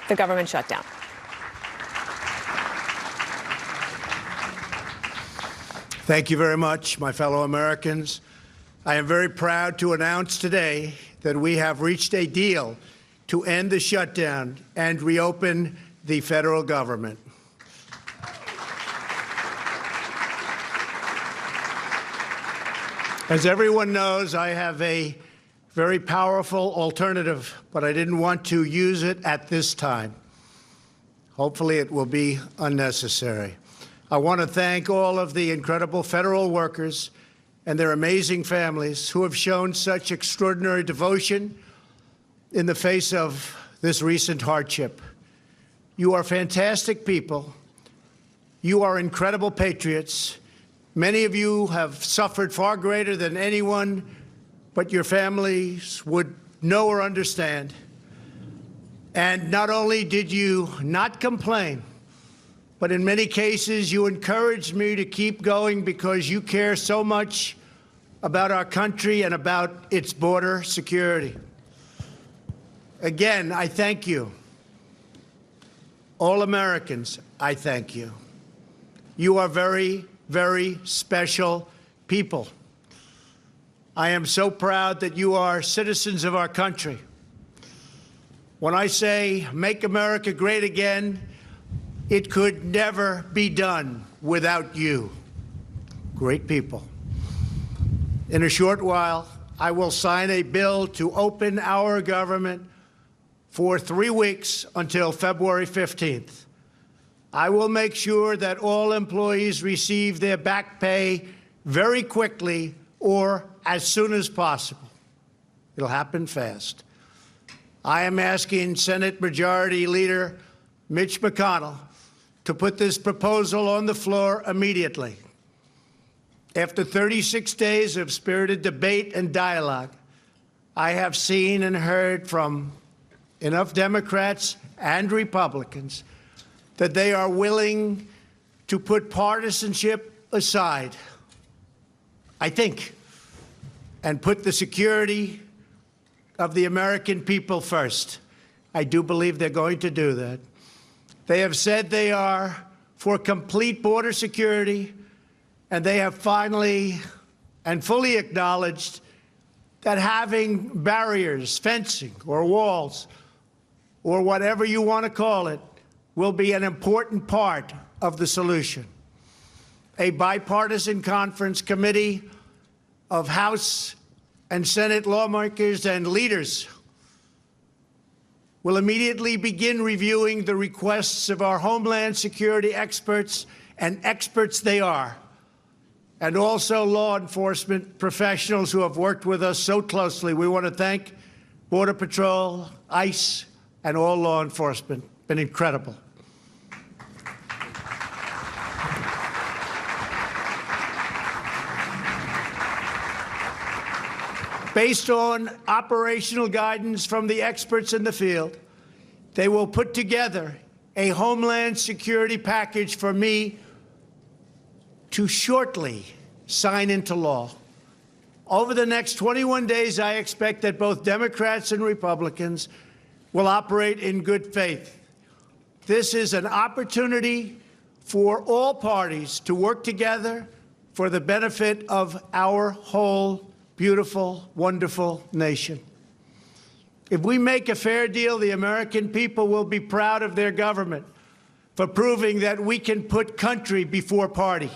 the government shutdown. Thank you very much, my fellow Americans. I am very proud to announce today that we have reached a deal to end the shutdown and reopen the federal government. As everyone knows, I have a very powerful alternative, but I didn't want to use it at this time. Hopefully it will be unnecessary. I want to thank all of the incredible federal workers and their amazing families who have shown such extraordinary devotion in the face of this recent hardship. You are fantastic people. You are incredible patriots. Many of you have suffered far greater than anyone but your families would know or understand. And not only did you not complain, but in many cases you encouraged me to keep going because you care so much about our country and about its border security. Again, I thank you. All Americans, I thank you. You are very, very special people. I am so proud that you are citizens of our country. When I say make America great again, it could never be done without you. Great people. In a short while, I will sign a bill to open our government for 3 weeks until February 15th. I will make sure that all employees receive their back pay very quickly or as soon as possible. It'll happen fast. I am asking Senate Majority Leader Mitch McConnell to put this proposal on the floor immediately. After 36 days of spirited debate and dialogue, I have seen and heard from enough Democrats and Republicans that they are willing to put partisanship aside, I think, and put the security of the American people first. I do believe they're going to do that. They have said they are for complete border security, and they have finally and fully acknowledged that having barriers, fencing, or walls, or whatever you want to call it, will be an important part of the solution. A bipartisan conference committee of House and Senate lawmakers and leaders will immediately begin reviewing the requests of our Homeland Security experts, and experts they are, and also law enforcement professionals who have worked with us so closely. We want to thank Border Patrol, ICE, and all law enforcement. Been incredible. Based on operational guidance from the experts in the field, they will put together a Homeland Security package for me to shortly sign into law. Over the next 21 days, I expect that both Democrats and Republicans will operate in good faith. This is an opportunity for all parties to work together for the benefit of our whole beautiful, wonderful nation. If we make a fair deal, the American people will be proud of their government for proving that we can put country before party.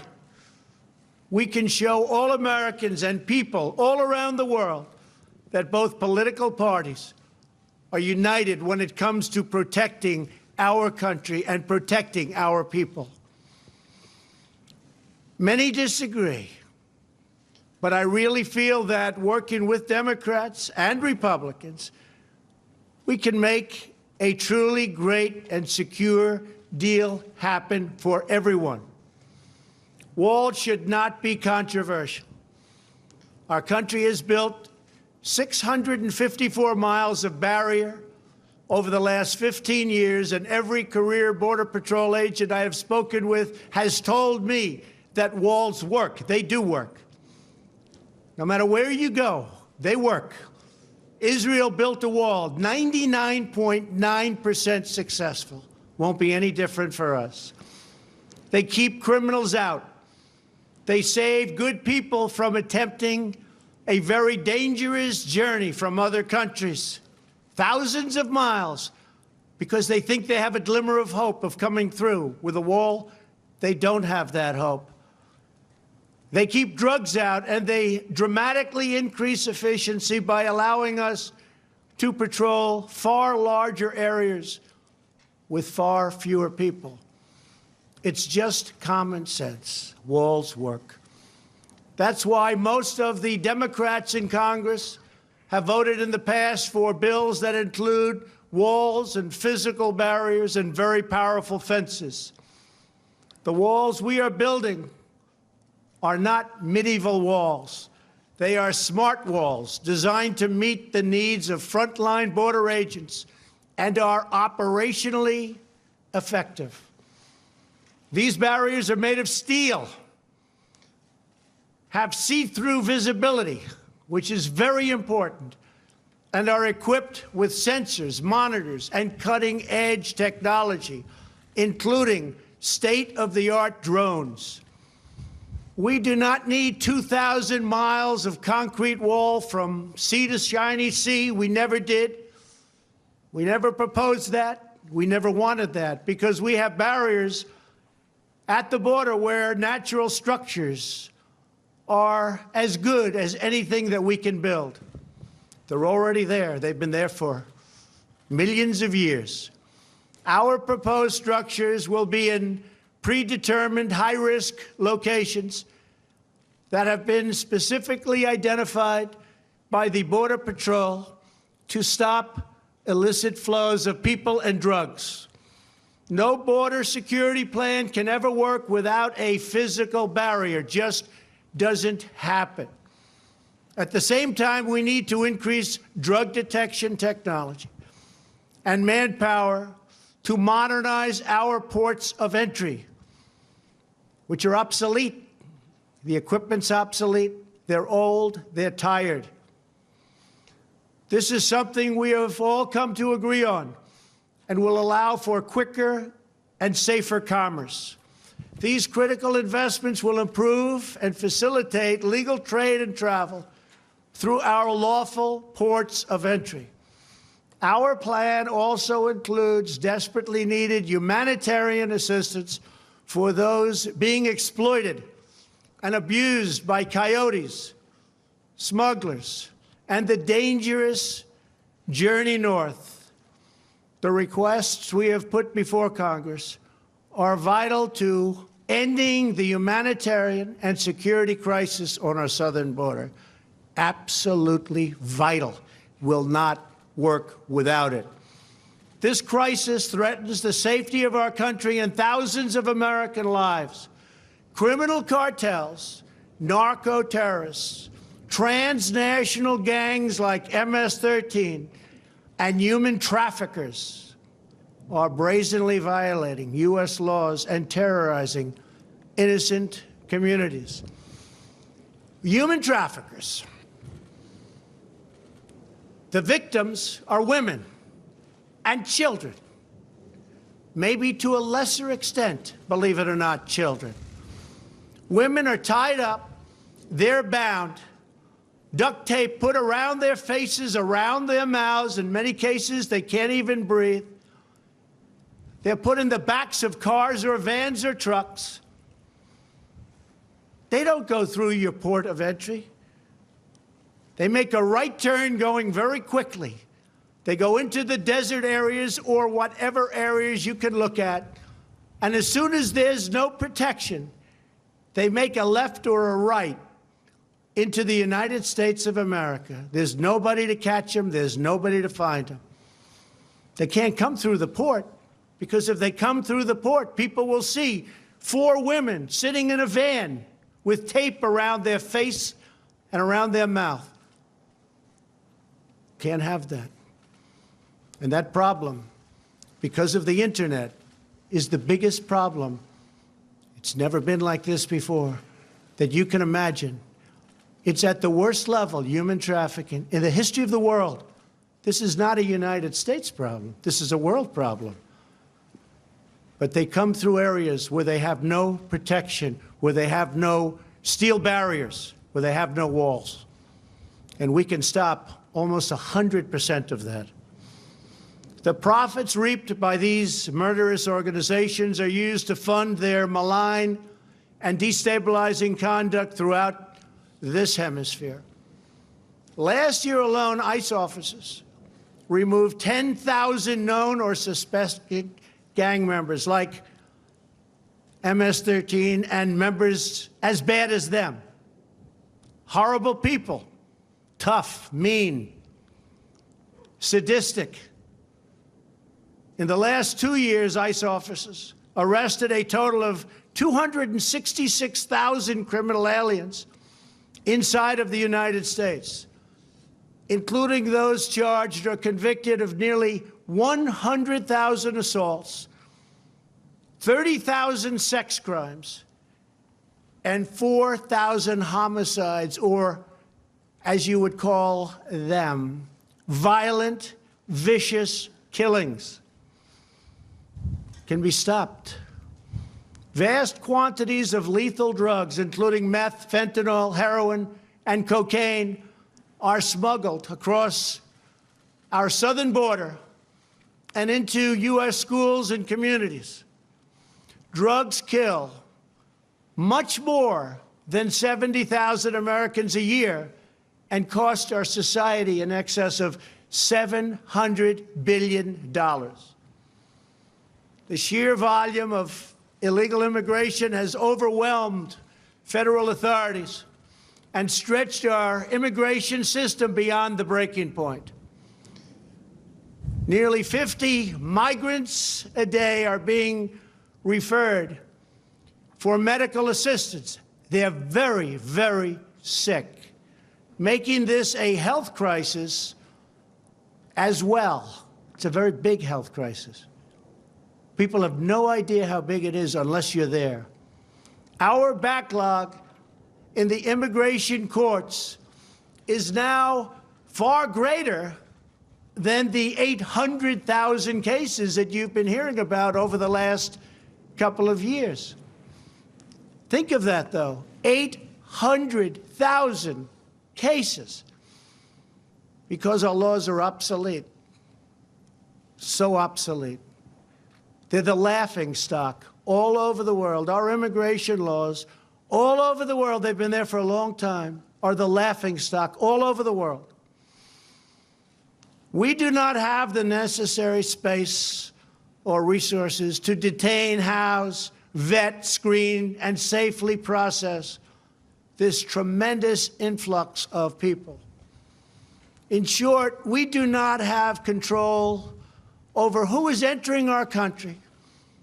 We can show all Americans and people all around the world that both political parties are united when it comes to protecting our country and protecting our people. Many disagree. But I really feel that working with Democrats and Republicans, we can make a truly great and secure deal happen for everyone. Walls should not be controversial. Our country has built 654 miles of barrier over the last 15 years, and every career Border Patrol agent I have spoken with has told me that walls work. They do work. No matter where you go, they work. Israel built a wall, 99.9% successful. Won't be any different for us. They keep criminals out. They save good people from attempting a very dangerous journey from other countries, thousands of miles, because they think they have a glimmer of hope of coming through. With a wall, they don't have that hope. They keep drugs out, and they dramatically increase efficiency by allowing us to patrol far larger areas with far fewer people. It's just common sense. Walls work. That's why most of the Democrats in Congress have voted in the past for bills that include walls and physical barriers and very powerful fences. The walls we are building are not medieval walls. They are smart walls designed to meet the needs of frontline border agents and are operationally effective. These barriers are made of steel, have see-through visibility, which is very important, and are equipped with sensors, monitors, and cutting-edge technology, including state-of-the-art drones. We do not need 2,000 miles of concrete wall from sea to shiny sea. We never did. We never proposed that. We never wanted that, because we have barriers at the border where natural structures are as good as anything that we can build. They're already there. They've been there for millions of years. Our proposed structures will be in predetermined high-risk locations that have been specifically identified by the Border Patrol to stop illicit flows of people and drugs. No border security plan can ever work without a physical barrier. Just doesn't happen. At the same time, we need to increase drug detection technology and manpower to modernize our ports of entry, which are obsolete. The equipment's obsolete. They're old. They're tired. This is something we have all come to agree on and will allow for quicker and safer commerce. These critical investments will improve and facilitate legal trade and travel through our lawful ports of entry. Our plan also includes desperately needed humanitarian assistance for those being exploited and abused by coyotes, smugglers, and the dangerous journey north. The requests we have put before Congress are vital to ending the humanitarian and security crisis on our southern border. Absolutely vital. Will not work without it. This crisis threatens the safety of our country and thousands of American lives. Criminal cartels, narco-terrorists, transnational gangs like MS-13, and human traffickers are brazenly violating U.S. laws and terrorizing innocent communities. Human traffickers. The victims are women and children, maybe to a lesser extent, believe it or not, children. Women are tied up, they're bound, duct tape put around their faces, around their mouths. In many cases, they can't even breathe. They're put in the backs of cars or vans or trucks. They don't go through your port of entry. They make a right turn going very quickly. They go into the desert areas or whatever areas you can look at. And as soon as there's no protection, they make a left or a right into the United States of America. There's nobody to catch them. There's nobody to find them. They can't come through the port, because if they come through the port, people will see 4 women sitting in a van with tape around their face and around their mouth. Can't have that. And that problem, because of the internet, is the biggest problem. It's never been like this before that you can imagine. It's at the worst level, human trafficking, in the history of the world. This is not a United States problem. This is a world problem. But they come through areas where they have no protection, where they have no steel barriers, where they have no walls. And we can stop almost 100% of that. The profits reaped by these murderous organizations are used to fund their malign and destabilizing conduct throughout this hemisphere. Last year alone, ICE officers removed 10,000 known or suspected gang members like MS-13 and members as bad as them. Horrible people, tough, mean, sadistic. In the last 2 years, ICE officers arrested a total of 266,000 criminal aliens inside of the United States, including those charged or convicted of nearly 100,000 assaults, 30,000 sex crimes, and 4,000 homicides, or, as you would call them, violent, vicious killings. Can be stopped. Vast quantities of lethal drugs, including meth, fentanyl, heroin, and cocaine, are smuggled across our southern border and into U.S. schools and communities. Drugs kill much more than 70,000 Americans a year and cost our society in excess of $700 billion. The sheer volume of illegal immigration has overwhelmed federal authorities and stretched our immigration system beyond the breaking point. Nearly 50 migrants a day are being referred for medical assistance. They're very, very sick, making this a health crisis as well. It's a very big health crisis. People have no idea how big it is unless you're there. Our backlog in the immigration courts is now far greater than the 800,000 cases that you've been hearing about over the last couple of years. Think of that, though. 800,000 cases because our laws are obsolete. So obsolete. They're the laughing stock all over the world. Our immigration laws, all over the world, they've been there for a long time, are the laughing stock all over the world. We do not have the necessary space or resources to detain, house, vet, screen, and safely process this tremendous influx of people. In short, we do not have control over who is entering our country,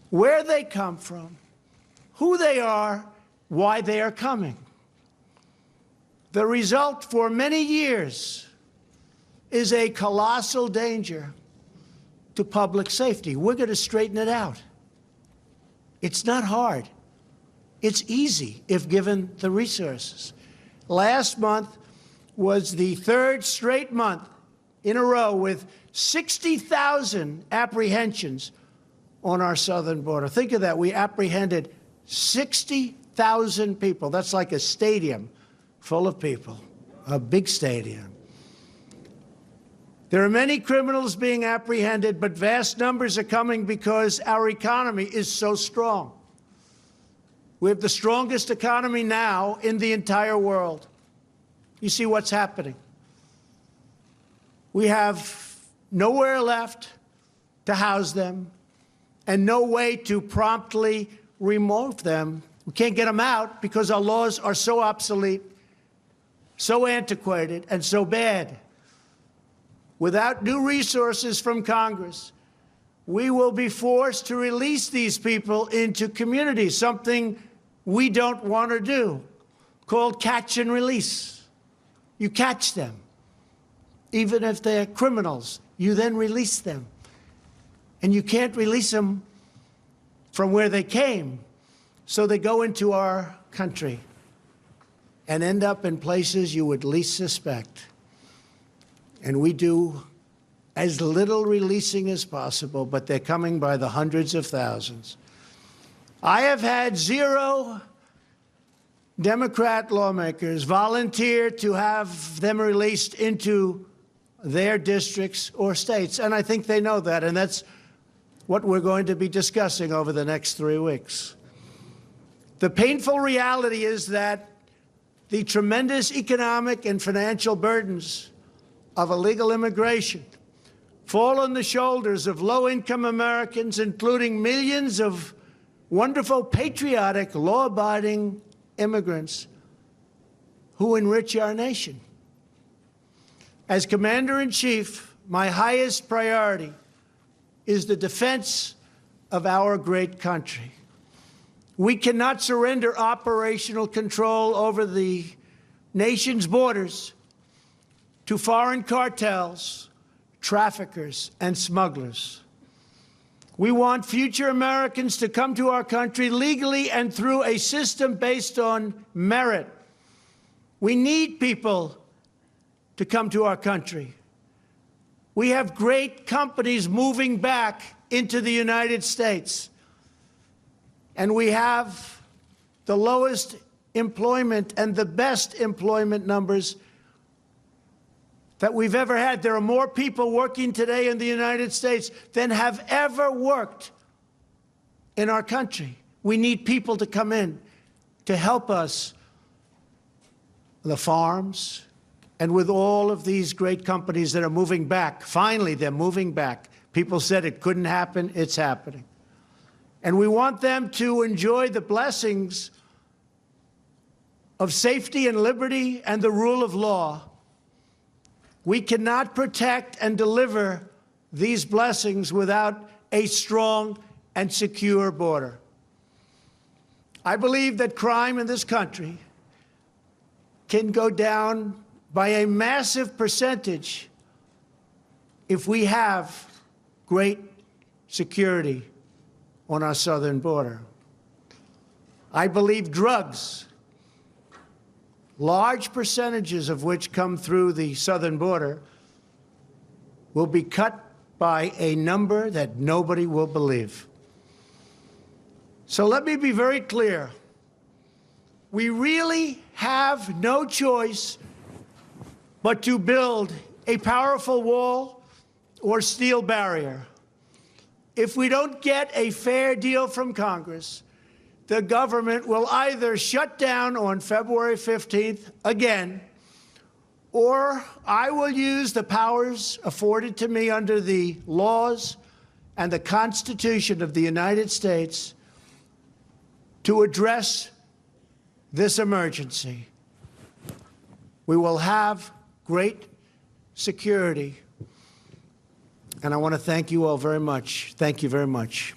where they come from, who they are, why they are coming. The result for many years is a colossal danger to public safety. We're going to straighten it out. It's not hard. It's easy if given the resources. Last month was the third straight month in a row with 60,000 apprehensions on our southern border. Think of that. We apprehended 60,000 people. That's like a stadium full of people, a big stadium. There are many criminals being apprehended, but vast numbers are coming because our economy is so strong. We have the strongest economy now in the entire world. You see what's happening. We have nowhere left to house them and no way to promptly remove them. We can't get them out because our laws are so obsolete, so antiquated, and so bad. Without new resources from Congress, we will be forced to release these people into communities, something we don't want to do, called catch and release. You catch them. Even if they're criminals, you then release them. And you can't release them from where they came. So they go into our country and end up in places you would least suspect. And we do as little releasing as possible, but they're coming by the hundreds of thousands. I have had 0 Democrat lawmakers volunteer to have them released into their districts or states, and I think they know that, and that's what we're going to be discussing over the next 3 weeks. The painful reality is that the tremendous economic and financial burdens of illegal immigration fall on the shoulders of low-income Americans, including millions of wonderful, patriotic, law-abiding immigrants who enrich our nation. As Commander-in-Chief, my highest priority is the defense of our great country. We cannot surrender operational control over the nation's borders to foreign cartels, traffickers, and smugglers. We want future Americans to come to our country legally and through a system based on merit. We need people to come to our country. We have great companies moving back into the United States. And we have the lowest employment and the best employment numbers that we've ever had. There are more people working today in the United States than have ever worked in our country. We need people to come in to help us, the farms, and with all of these great companies that are moving back. Finally, they're moving back. People said it couldn't happen. It's happening. And we want them to enjoy the blessings of safety and liberty and the rule of law. We cannot protect and deliver these blessings without a strong and secure border. I believe that crime in this country can go down by a massive percentage if we have great security on our southern border. I believe drugs, large percentages of which come through the southern border, will be cut by a number that nobody will believe. So let me be very clear. We really have no choice but to build a powerful wall or steel barrier. If we don't get a fair deal from Congress, the government will either shut down on February 15th again, or I will use the powers afforded to me under the laws and the Constitution of the United States to address this emergency. We will have great security. And I want to thank you all very much. Thank you very much.